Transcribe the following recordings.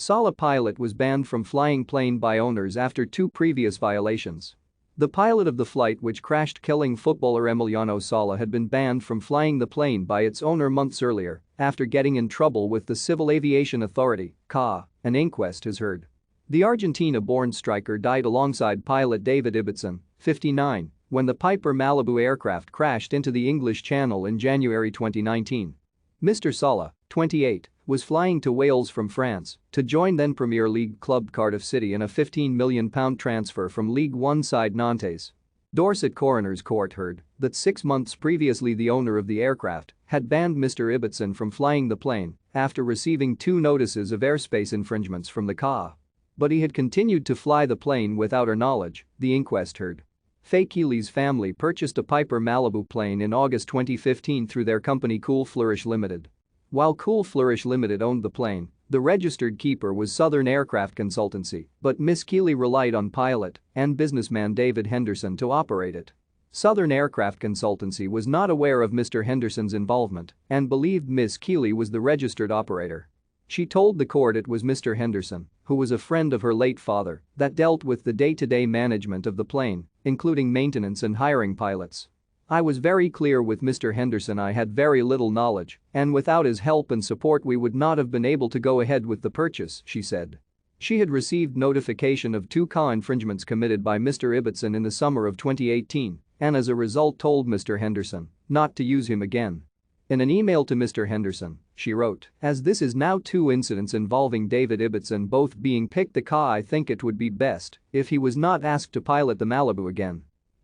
Sala pilot was banned from flying plane by owners after 2 previous violations. The pilot of the flight which crashed killing footballer Emiliano Sala had been banned from flying the plane by its owner months earlier after getting in trouble with the Civil Aviation Authority (CAA), an inquest has heard. The Argentina-born striker died alongside pilot David Ibbotson, 59, when the Piper Malibu aircraft crashed into the English Channel in January 2019. Mr. Sala, 28, was flying to Wales from France to join then Premier League club Cardiff City in a £15 million transfer from League One side Nantes. Dorset Coroner's Court heard that 6 months previously the owner of the aircraft had banned Mr. Ibbotson from flying the plane after receiving 2 notices of airspace infringements from the CAA. But he had continued to fly the plane without her knowledge, the inquest heard. Faye Keely's family purchased a Piper Malibu plane in August 2015 through their company Cool Flourish Limited. While Cool Flourish Limited owned the plane, the registered keeper was Southern Aircraft Consultancy, but Miss Keely relied on pilot and businessman David Henderson to operate it. Southern Aircraft Consultancy was not aware of Mr. Henderson's involvement and believed Miss Keely was the registered operator. She told the court it was Mr. Henderson, who was a friend of her late father, that dealt with the day-to-day management of the plane, including maintenance and hiring pilots. I was very clear with Mr. Henderson I had very little knowledge, and without his help and support we would not have been able to go ahead with the purchase, she said. She had received notification of 2 CAA infringements committed by Mr. Ibbotson in the summer of 2018 and as a result told Mr. Henderson not to use him again. In an email to Mr. Henderson, she wrote, "As this is now 2 incidents involving David Ibbotson both being picked the CAA, I think it would be best if he was not asked to pilot the Malibu again.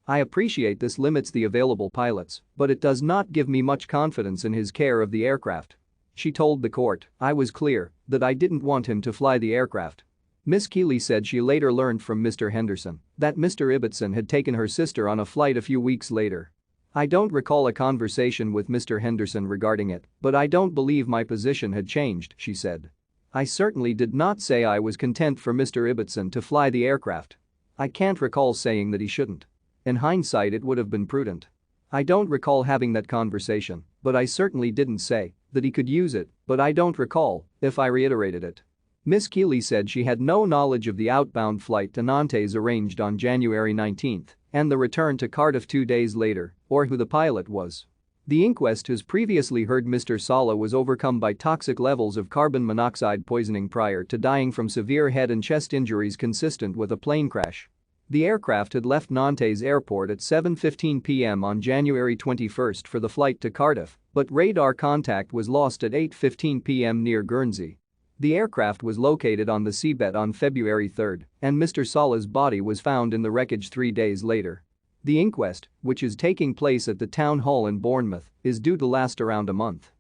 I appreciate this limits the available pilots, but it does not give me much confidence in his care of the aircraft." She told the court, "I was clear that I didn't want him to fly the aircraft." Miss Keely said she later learned from Mr. Henderson that Mr. Ibbotson had taken her sister on a flight a few weeks later. "I don't recall a conversation with Mr. Henderson regarding it, but I don't believe my position had changed," she said. "I certainly did not say I was content for Mr. Ibbotson to fly the aircraft. I can't recall saying that he shouldn't. In hindsight it would have been prudent. I don't recall having that conversation, but I certainly didn't say that he could use it, but I don't recall if I reiterated it." Miss Keely said she had no knowledge of the outbound flight to Nantes arranged on January 19 and the return to Cardiff 2 days later, or who the pilot was. The inquest has previously heard Mr. Sala was overcome by toxic levels of carbon monoxide poisoning prior to dying from severe head and chest injuries consistent with a plane crash. The aircraft had left Nantes Airport at 7:15 p.m. on January 21 for the flight to Cardiff, but radar contact was lost at 8:15 p.m. near Guernsey. The aircraft was located on the seabed on February 3, and Mr. Sala's body was found in the wreckage 3 days later. The inquest, which is taking place at the town hall in Bournemouth, is due to last around a month.